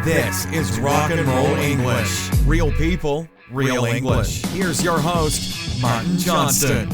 This is Rock and Roll English. Real people, real English. Here's your host, Martin Johnston.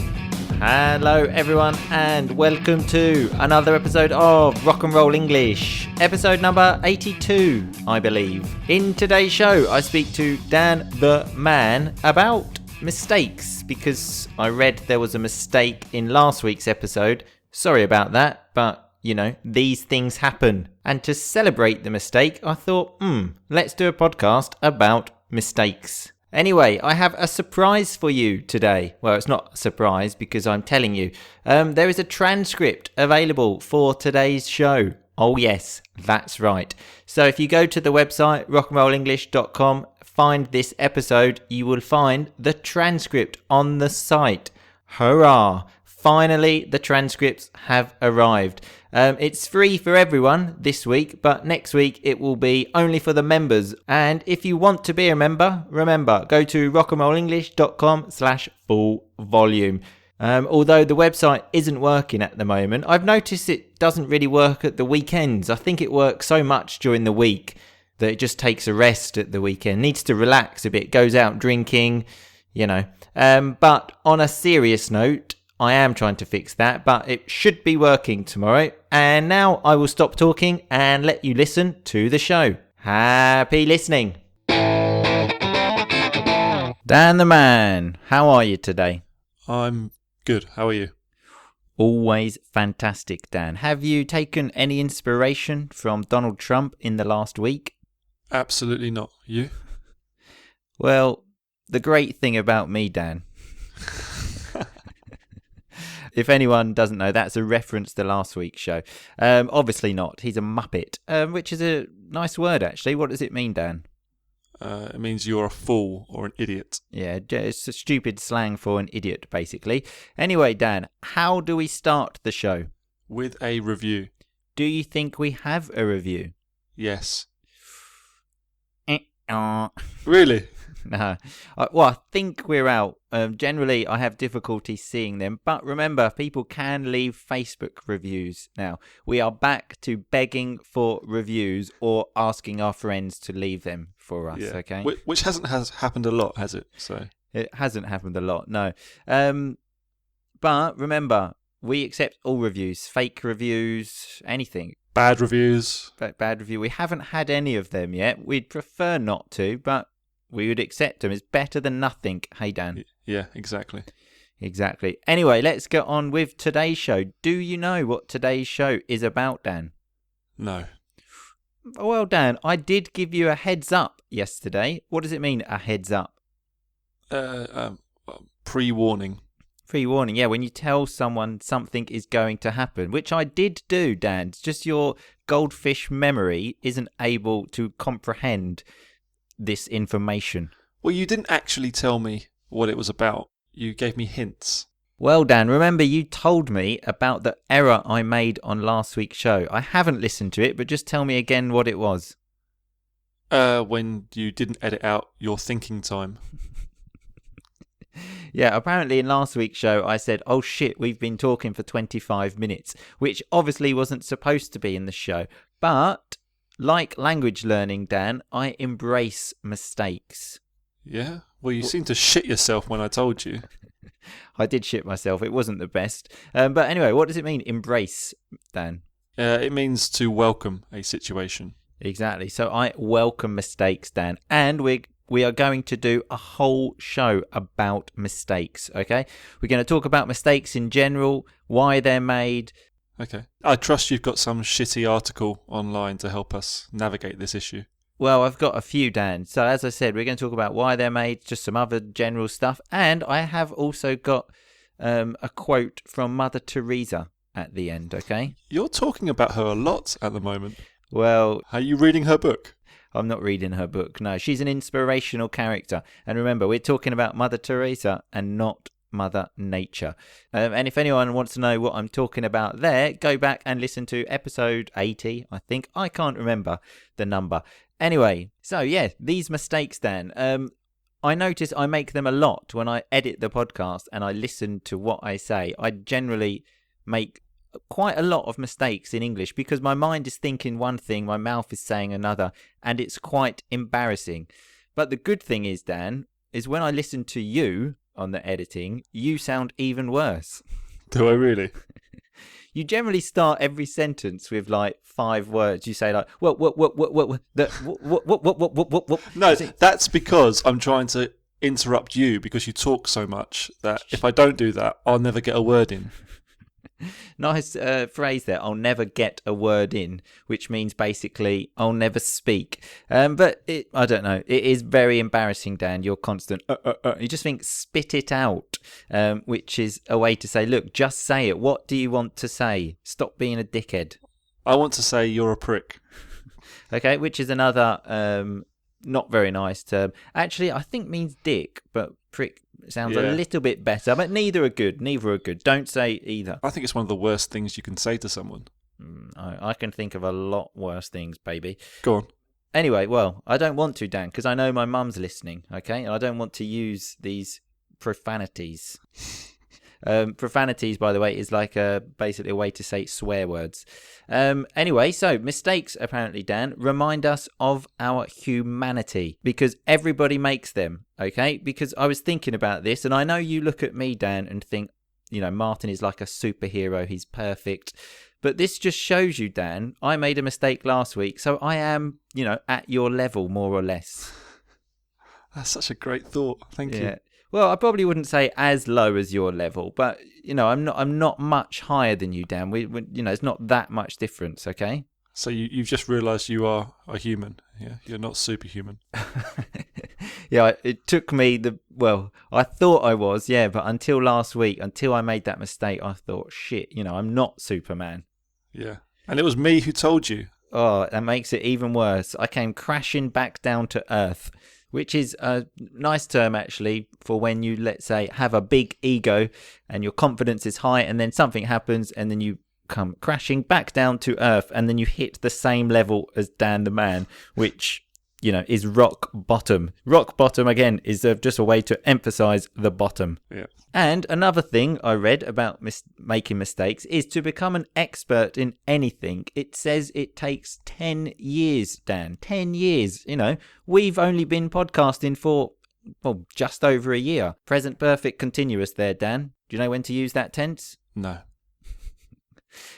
Hello everyone and welcome to another episode of Rock and Roll English. Episode number 82, I believe. In today's show, I speak to Dan the Man about mistakes because I read there was a mistake in last week's episode. Sorry about that, but you know, these things happen. And to celebrate the mistake, I thought, let's do a podcast about mistakes. Anyway, I have a surprise for you today. Well, it's not a surprise because I'm telling you. There is a transcript available for today's show. Oh yes, that's right. So if you go to the website, rockandrollenglish.com, find this episode, you will find the transcript on the site. Hurrah! Finally, the transcripts have arrived. It's free for everyone this week, but next week it will be only for the members. And if you want to be a member, remember, go to rockandrollenglish.com/full volume. Although the website isn't working at the moment, I've noticed it doesn't really work at the weekends. I think it works so much during the week that it just takes a rest at the weekend. Needs to relax a bit, goes out drinking, you know. But on a serious note, I am trying to fix that, but it should be working tomorrow. And now I will stop talking and let you listen to the show. Happy listening. Dan the Man, how are you today? I'm good. How are you? Always fantastic, Dan. Have you taken any inspiration from Donald Trump in the last week? Absolutely not. You? Well, the great thing about me, Dan... If anyone doesn't know, that's a reference to last week's show. Obviously not. He's a muppet, which is a nice word, actually. What does it mean, Dan? It means you're a fool or an idiot. Yeah, it's a stupid slang for an idiot, basically. Anyway, Dan, how do we start the show? With a review. Do you think we have a review? Yes. Really? No. Well, I think we're out. Generally, I have difficulty seeing them. But remember, people can leave Facebook reviews now. We are back to begging for reviews or asking our friends to leave them for us, okay? Which hasn't happened a lot, has it? So it hasn't happened a lot, no. But remember, we accept all reviews. Fake reviews, anything. Bad reviews. Bad review. We haven't had any of them yet. We'd prefer not to, but... we would accept them. It's better than nothing. Hey, Dan. Yeah, exactly. Exactly. Anyway, let's get on with today's show. Do you know what today's show is about, Dan? No. Well, Dan, I did give you a heads up yesterday. What does it mean, a heads up? Pre-warning. Pre-warning, yeah, when you tell someone something is going to happen, which I did do, Dan. It's just your goldfish memory isn't able to comprehend this information. Well, you didn't actually tell me what it was about. You gave me hints. Well, Dan, remember you told me about the error I made on last week's show. I haven't listened to it, but just tell me again what it was. When you didn't edit out your thinking time. Yeah, apparently in last week's show I said, oh shit, we've been talking for 25 minutes, which obviously wasn't supposed to be in the show. But... like language learning, Dan, I embrace mistakes. Yeah? Well, you seemed to shit yourself when I told you. I did shit myself. It wasn't the best. But anyway, what does it mean, embrace, Dan? It means to welcome a situation. Exactly. So I welcome mistakes, Dan. And we are going to do a whole show about mistakes, okay? We're going to talk about mistakes in general, why they're made... Okay. I trust you've got some shitty article online to help us navigate this issue. Well, I've got a few, Dan. So as I said, we're going to talk about why they're made, just some other general stuff. And I have also got a quote from Mother Teresa at the end, okay? You're talking about her a lot at the moment. Well... are you reading her book? I'm not reading her book, no. She's an inspirational character. And remember, we're talking about Mother Teresa and not Mother Nature. And if anyone wants to know what I'm talking about there, go back and listen to episode 80, I think. I can't remember the number. Anyway, so yeah, these mistakes, Dan. I notice I make them a lot when I edit the podcast and I listen to what I say. I generally make quite a lot of mistakes in English because my mind is thinking one thing, my mouth is saying another, and it's quite embarrassing. But the good thing is, Dan, is when I listen to you on the editing, you sound even worse. Do I really? You generally start every sentence with like 5 words. You say like, what, No, that's because I'm trying to interrupt you because you talk so much that if I don't do that, I'll never get a word in. Nice phrase there. I'll never get a word in, which means basically I'll never speak. But I don't know. It is very embarrassing, Dan. You're constant. You just think spit it out, which is a way to say, look, just say it. What do you want to say? Stop being a dickhead. I want to say you're a prick. Okay, which is another not very nice term. Actually, I think means dick, but prick sounds a little bit better. But neither are good. Don't say either. I think it's one of the worst things you can say to someone. I can think of a lot worse things, baby. Go on. Anyway, well, I don't want to, Dan, because I know my mum's listening, okay? And I don't want to use these profanities. Profanities, by the way, is like basically a way to say swear words. Anyway, so mistakes, apparently, Dan, remind us of our humanity because everybody makes them, okay? Because I was thinking about this, and I know you look at me, Dan, and think, you know, Martin is like a superhero. He's perfect. But this just shows you, Dan, I made a mistake last week, so I am, you know, at your level, more or less. That's such a great thought. Thank you. Well, I probably wouldn't say as low as your level, but you know, I'm not much higher than you, Dan. We you know, it's not that much difference, okay? So you've just realised you are a human. Yeah, you're not superhuman. Yeah, it took me I thought I was, but until last week, until I made that mistake, I thought, shit, you know, I'm not Superman. Yeah, and it was me who told you. Oh, that makes it even worse. I came crashing back down to earth. Which is a nice term, actually, for when you, let's say, have a big ego and your confidence is high and then something happens and then you come crashing back down to earth and then you hit the same level as Dan the Man, which, you know, is rock bottom. Rock bottom, again, is just a way to emphasize the bottom. Yeah. And another thing I read about making mistakes is to become an expert in anything. It says it takes 10 years, Dan. 10 years. You know, we've only been podcasting for, well, just over a year. Present perfect continuous there, Dan. Do you know when to use that tense? No.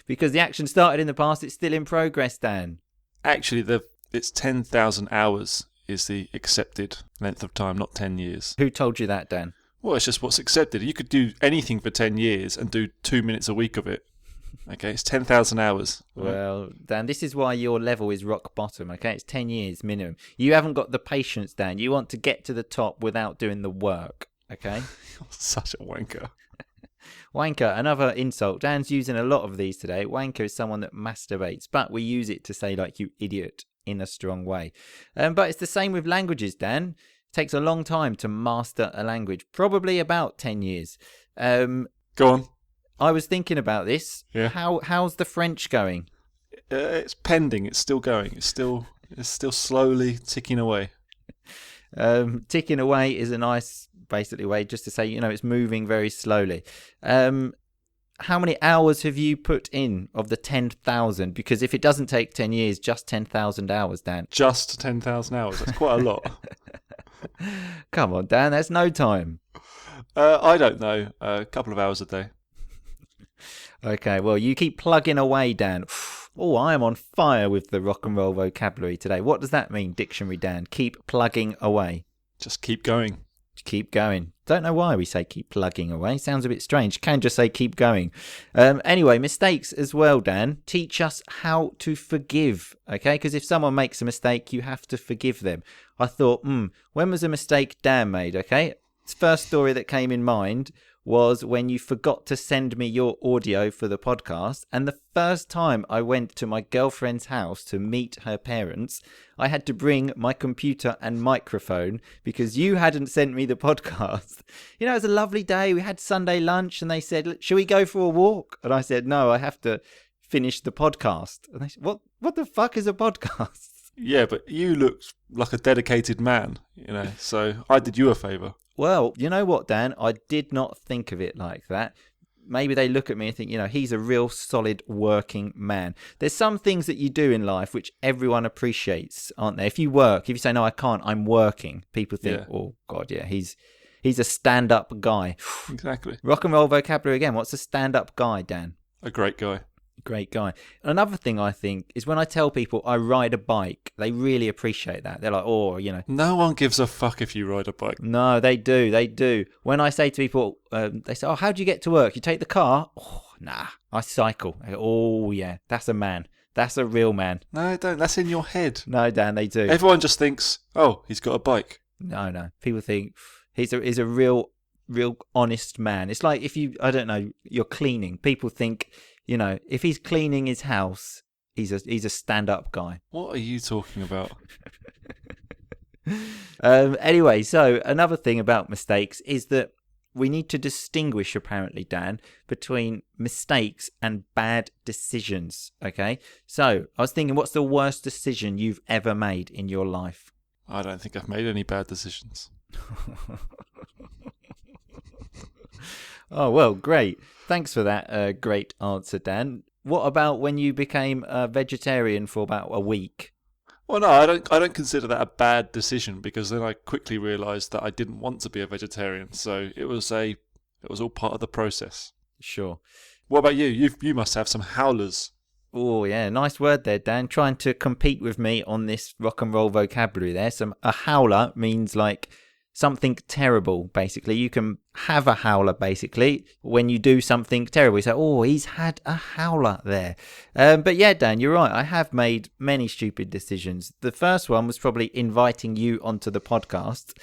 Because the action started in the past, it's still in progress, Dan. Actually, it's 10,000 hours is the accepted length of time, not 10 years. Who told you that, Dan? Well, it's just what's accepted. You could do anything for 10 years and do 2 minutes a week of it. Okay, it's 10,000 hours. Well, Dan, this is why your level is rock bottom, okay? It's 10 years minimum. You haven't got the patience, Dan. You want to get to the top without doing the work, okay? Such a wanker. Wanker, another insult. Dan's using a lot of these today. Wanker is someone that masturbates, but we use it to say, like, you idiot in a strong way. But it's the same with languages, Dan. Takes a long time to master a language, probably about 10 years. Go on. I was thinking about this. Yeah. How's the French going? It's pending. It's still going. It's still slowly ticking away. Ticking away is a nice, basically, way just to say, you know, it's moving very slowly. How many hours have you put in of the 10,000? Because if it doesn't take 10 years, just 10,000 hours, Dan. Just 10,000 hours. That's quite a lot. Come on, Dan, that's no time. I don't know. A couple of hours a day. Okay, well, you keep plugging away, Dan. Oh, I am on fire with the rock and roll vocabulary today. What does that mean, Dictionary Dan? Keep plugging away. Just keep going. Keep going. Don't know why we say keep plugging away. Sounds a bit strange. Can just say keep going. Anyway, mistakes as well, Dan. Teach us how to forgive, okay? Because if someone makes a mistake, you have to forgive them. I thought, when was a mistake Dan made, okay? First story that came in mind was when you forgot to send me your audio for the podcast. And the first time I went to my girlfriend's house to meet her parents, I had to bring my computer and microphone because you hadn't sent me the podcast. You know, it was a lovely day. We had Sunday lunch and they said, shall we go for a walk? And I said, no, I have to finish the podcast. And they said, what the fuck is a podcast? Yeah, but you looked like a dedicated man, you know, so I did you a favour. Well, you know what, Dan? I did not think of it like that. maybe they look at me and think, he's a real solid working man. There's some things that you do in life which everyone appreciates, aren't there? If you say, no, I can't, I'm working, people think, oh, God, yeah, he's a stand-up guy. Exactly. Rock and roll vocabulary again. What's a stand-up guy, Dan? A great guy. Great guy. Another thing I think is when I tell people I ride a bike, they really appreciate that. They're like, No one gives a fuck if you ride a bike. No, they do. When I say to people, they say, how do you get to work? You take the car? Oh, nah, I cycle. I go, oh, yeah, that's a man. That's a real man. No, don't. That's in your head. No, Dan, they do. Everyone just thinks, oh, he's got a bike. No. People think he's a real honest man. It's like if you're cleaning. People think, if he's cleaning his house, he's a stand-up guy. What are you talking about? Anyway, so another thing about mistakes is that we need to distinguish, apparently, Dan, between mistakes and bad decisions. Okay? So I was thinking, what's the worst decision you've ever made in your life? I don't think I've made any bad decisions. Oh, well, great. Thanks for that great answer, Dan. What about when you became a vegetarian for about a week? Well, no, I don't consider that a bad decision because then I quickly realised that I didn't want to be a vegetarian. So it was all part of the process. Sure. What about you? You must have some howlers. Oh, yeah. Nice word there, Dan. Trying to compete with me on this rock and roll vocabulary there. A howler means like something terrible, basically. You can have a howler, basically, when you do something terrible. You say, oh, he's had a howler there. But yeah, Dan, you're right. I have made many stupid decisions. The first one was probably inviting you onto the podcast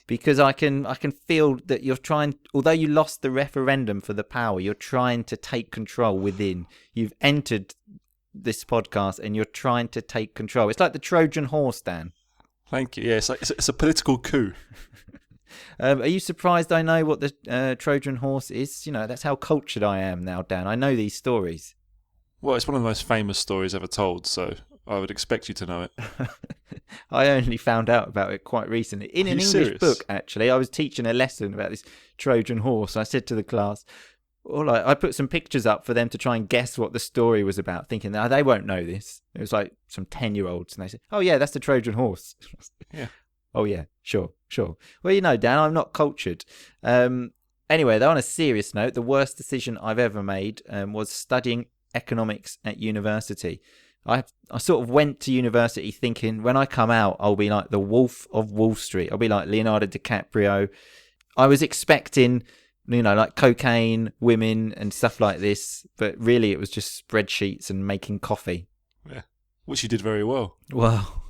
because I can feel that you're trying, although you lost the referendum for the power, you're trying to take control within. You've entered this podcast and you're trying to take control. It's like the Trojan horse, Dan. Thank you. Yeah, it's a political coup. Are you surprised I know what the Trojan horse is? That's how cultured I am now, Dan. I know these stories. Well, it's one of the most famous stories ever told, so I would expect you to know it. I only found out about it quite recently. In an English book, actually. I was teaching a lesson about this Trojan horse. I said to the class, I put some pictures up for them to try and guess what the story was about, thinking that they won't know this. It was like some 10-year-olds, and they said, oh, yeah, that's the Trojan horse. Yeah. Oh, yeah, sure. Well, Dan, I'm not cultured. Anyway, though, on a serious note, the worst decision I've ever made was studying economics at university. I sort of went to university thinking when I come out, I'll be like the Wolf of Wall Street. I'll be like Leonardo DiCaprio. I was expecting, like cocaine, women and stuff like this. But really, it was just spreadsheets and making coffee. Yeah, which you did very well. Well,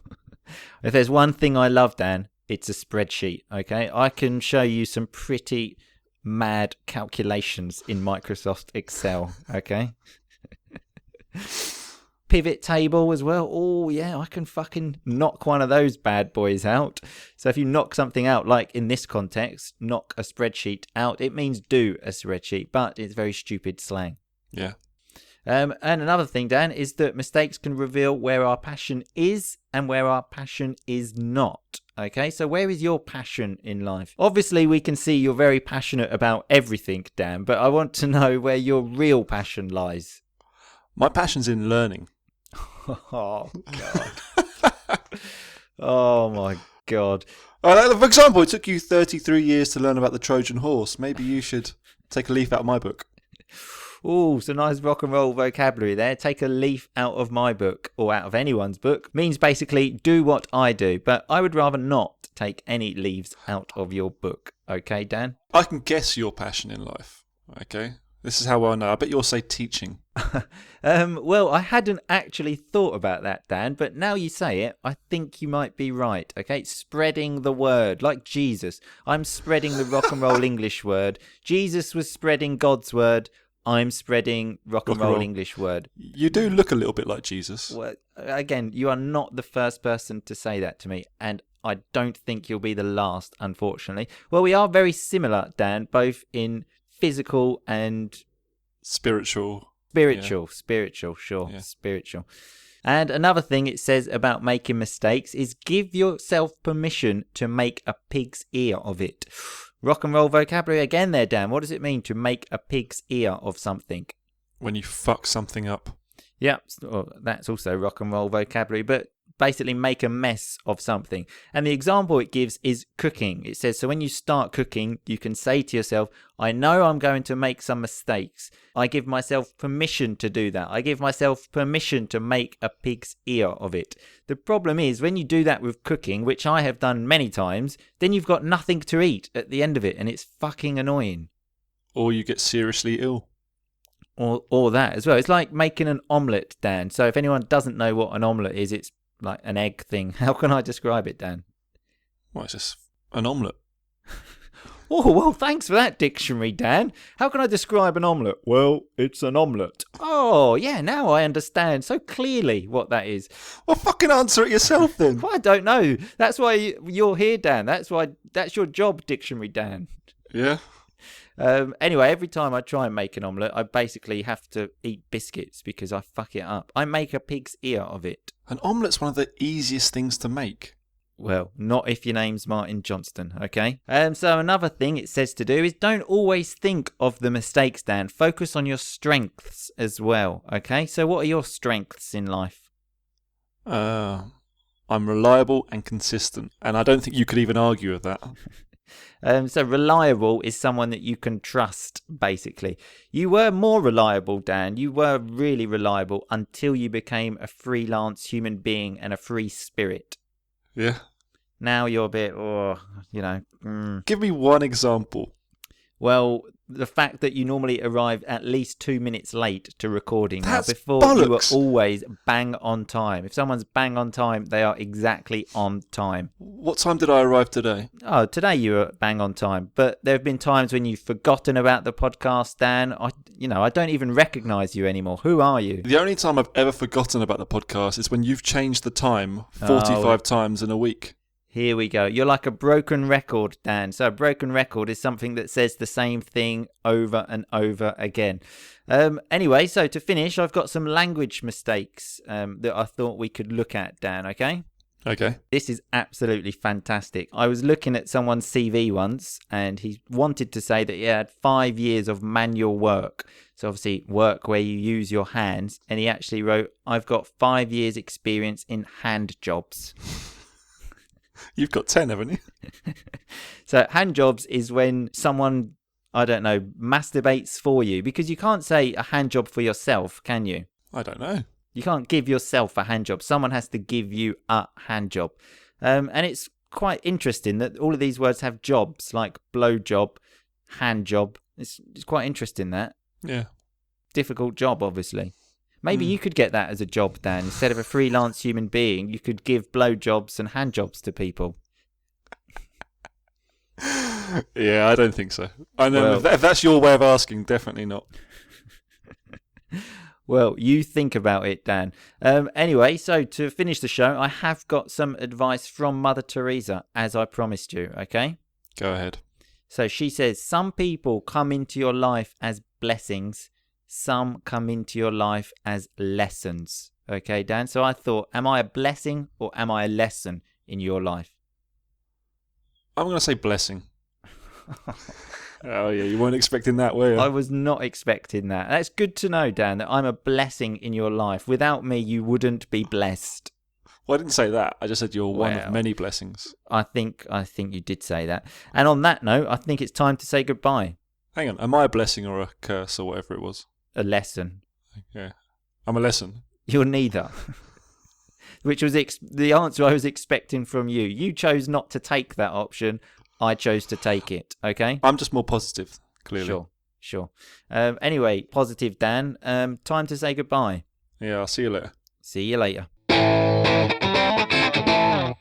if there's one thing I love, Dan, it's a spreadsheet, okay? I can show you some pretty mad calculations in Microsoft Excel, okay? Pivot table as well. Oh, yeah, I can fucking knock one of those bad boys out. So if you knock something out, like in this context, knock a spreadsheet out, it means do a spreadsheet, but it's very stupid slang. Yeah. And another thing, Dan, is that mistakes can reveal where our passion is and where our passion is not. Okay, so where is your passion in life? Obviously, we can see you're very passionate about everything, Dan, but I want to know where your real passion lies. My passion's in learning. Oh, God. Oh, my God. For example, it took you 33 years to learn about the Trojan horse. Maybe you should take a leaf out of my book. Oh, some nice rock and roll vocabulary there. Take a leaf out of my book or out of anyone's book means basically do what I do, but I would rather not take any leaves out of your book. Okay, Dan? I can guess your passion in life. Okay? This is how I know. I bet you'll say teaching. Well, I hadn't actually thought about that, Dan, but now you say it, I think you might be right. Okay? Spreading the word, like Jesus. I'm spreading the rock and roll English word. Jesus was spreading God's word. I'm spreading rock and roll English word. You do look a little bit like Jesus. Well, again, you are not the first person to say that to me, and I don't think you'll be the last, unfortunately. Well, we are very similar, Dan, both in physical and spiritual. Spiritual, sure, yeah. Spiritual. And another thing it says about making mistakes is give yourself permission to make a pig's ear of it. Rock and roll vocabulary again there, Dan. What does it mean to make a pig's ear of something? When you fuck something up. Yeah, that's also rock and roll vocabulary, but basically make a mess of something. And the example it gives is cooking. It says, so when you start cooking, you can say to yourself, I know I'm going to make some mistakes. I give myself permission to do that. I give myself permission to make a pig's ear of it. The problem is when you do that with cooking, which I have done many times, then you've got nothing to eat at the end of it, and it's fucking annoying. Or you get seriously ill. Or that as well. It's like making an omelette, Dan. So if anyone doesn't know what an omelette is, it's like an egg thing. How can I describe it, Dan? Well, it's just an omelette. Oh, well, thanks for that dictionary, Dan. How can I describe an omelette? Well, it's an omelette. Oh, yeah, now I understand so clearly what that is. Well, fucking answer it yourself then. Well, I don't know. That's why you're here, Dan. That's your job, dictionary, Dan. Yeah. Anyway, every time I try and make an omelette, I basically have to eat biscuits because I fuck it up. I make a pig's ear of it. An omelette's one of the easiest things to make. Well, not if your name's Martin Johnston, okay? So another thing it says to do is don't always think of the mistakes, Dan. Focus on your strengths as well, okay? So what are your strengths in life? I'm reliable and consistent, and I don't think you could even argue with that. So reliable is someone that you can trust, basically. You were more reliable, Dan. You were really reliable until you became a freelance human being and a free spirit. Yeah. Now you're a bit, Give me one example. Well, the fact that you normally arrive at least 2 minutes late to recording That's now. Before bollocks. You were always bang on time. If someone's bang on time, they are exactly on time. What time did I arrive today? Oh, today you were bang on time. But there have been times when you've forgotten about the podcast, Dan. I don't even recognise you anymore. Who are you? The only time I've ever forgotten about the podcast is when you've changed the time 45 times in a week. Here we go. You're like a broken record, Dan. So a broken record is something that says the same thing over and over again. Anyway, so to finish, I've got some language mistakes that I thought we could look at, Dan, okay? Okay. This is absolutely fantastic. I was looking at someone's CV once, and he wanted to say that he had 5 years of manual work. So obviously work where you use your hands. And he actually wrote, I've got 5 years experience in hand jobs. You've got 10, haven't you? So hand jobs is when someone, I don't know, masturbates for you. Because you can't say a hand job for yourself, can you? I don't know. You can't give yourself a hand job. Someone has to give you a hand job. And it's quite interesting that all of these words have jobs, like blow job, hand job. It's quite interesting, that. Yeah. Difficult job, obviously. Maybe you could get that as a job, Dan. Instead of a freelance human being, you could give blow jobs and hand jobs to people. Yeah, I don't think so. I know if that's your way of asking, definitely not. Well, you think about it, Dan. Anyway, so to finish the show, I have got some advice from Mother Teresa, as I promised you, okay? Go ahead. So she says, some people come into your life as blessings. Some come into your life as lessons. Okay, Dan? So I thought, am I a blessing or am I a lesson in your life? I'm going to say blessing. Oh, yeah, you weren't expecting that, were you? I was not expecting that. That's good to know, Dan, that I'm a blessing in your life. Without me, you wouldn't be blessed. Well, I didn't say that. I just said you're one of many blessings. I think you did say that. And on that note, I think it's time to say goodbye. Hang on, am I a blessing or a curse or whatever it was? A lesson. Yeah, I'm a lesson. You're neither. Which was the answer I was expecting from you. You chose not to take that option. I chose to take it, okay? I'm just more positive, clearly. Sure. Anyway, positive Dan. Time to say goodbye. Yeah, I'll see you later. See you later.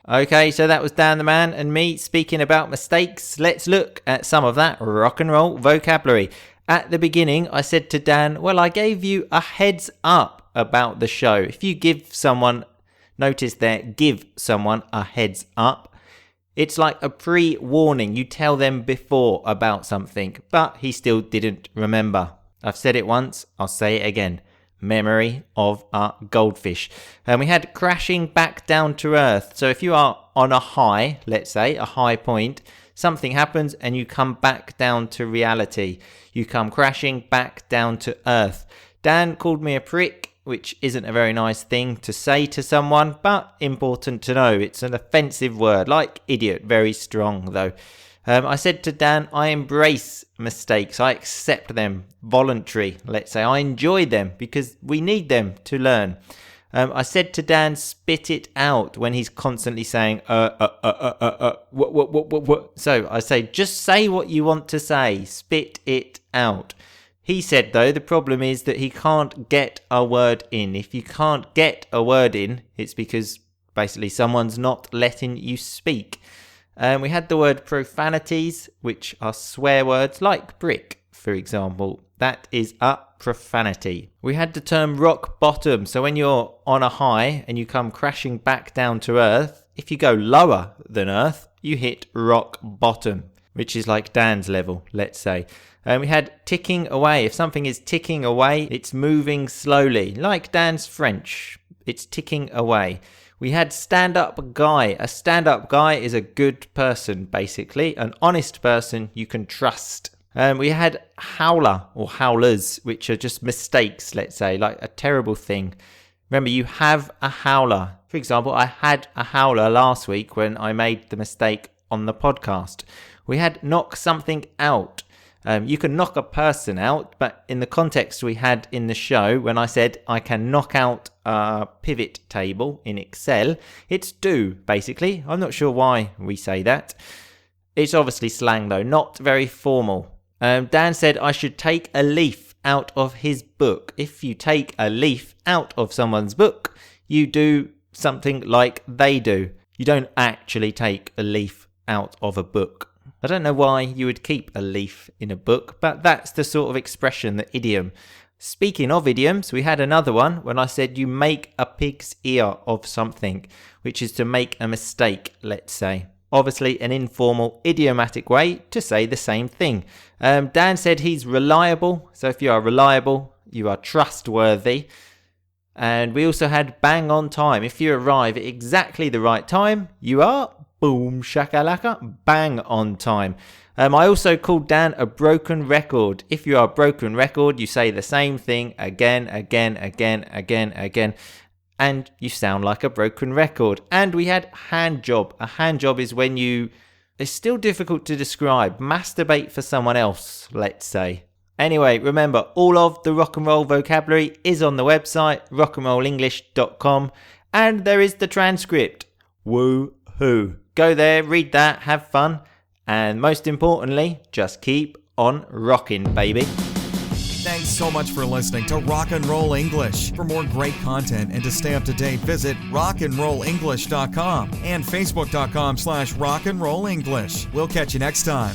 Okay, so that was Dan the Man and me speaking about mistakes. Let's look at some of that rock and roll vocabulary. At the beginning, I said to Dan, well, I gave you a heads up about the show. If you give someone, notice there, give someone a heads up. It's like a pre-warning. You tell them before about something, but he still didn't remember. I've said it once, I'll say it again. Memory of a goldfish. And we had crashing back down to earth. So if you are on a high, let's say, a high point, Something happens and you come back down to reality. You come crashing back down to earth. Dan called me a prick, which isn't a very nice thing to say to someone, but important to know. It's an offensive word, like idiot, very strong though. I said to Dan, I embrace mistakes. I accept them, voluntary, let's say. I enjoy them because we need them to learn. I said to Dan, spit it out when he's constantly saying, what. So I say, just say what you want to say. Spit it out. He said, though, the problem is that he can't get a word in. If you can't get a word in, it's because basically someone's not letting you speak. We had the word profanities, which are swear words like brick, for example. That is a profanity. We had the term rock bottom. So when you're on a high and you come crashing back down to earth, if you go lower than earth, you hit rock bottom, which is like Dan's level, let's say. We had ticking away. If something is ticking away, it's moving slowly, like Dan's French. It's ticking away. We had stand-up guy. A stand-up guy is a good person, basically. An honest person you can trust. We had howler or howlers, which are just mistakes, let's say, like a terrible thing. Remember, you have a howler. For example, I had a howler last week when I made the mistake on the podcast. We had knock something out. You can knock a person out, but in the context we had in the show, when I said I can knock out a pivot table in Excel, it's do, basically. I'm not sure why we say that. It's obviously slang, though, not very formal. Dan said I should take a leaf out of his book. If you take a leaf out of someone's book, you do something like they do. You don't actually take a leaf out of a book. I don't know why you would keep a leaf in a book, but that's the sort of expression, the idiom. Speaking of idioms, we had another one when I said you make a pig's ear of something, which is to make a mistake, let's say. Obviously an informal, idiomatic way to say the same thing. Dan said he's reliable, so if you are reliable, you are trustworthy. And we also had bang on time. If you arrive at exactly the right time, you are boom shakalaka, bang on time. I also called Dan a broken record. If you are a broken record, you say the same thing again, and you sound like a broken record. And we had hand job. A hand job is when you, it's still difficult to describe, masturbate for someone else, let's say. Anyway, remember, all of the rock and roll vocabulary is on the website, rockandrollenglish.com, and there is the transcript. Woo-hoo. Go there, read that, have fun, and most importantly, just keep on rocking, baby. Thanks so much for listening to Rock and Roll English. For more great content and to stay up to date, visit rockandrollenglish.com and facebook.com/rockandrollenglish. We'll catch you next time.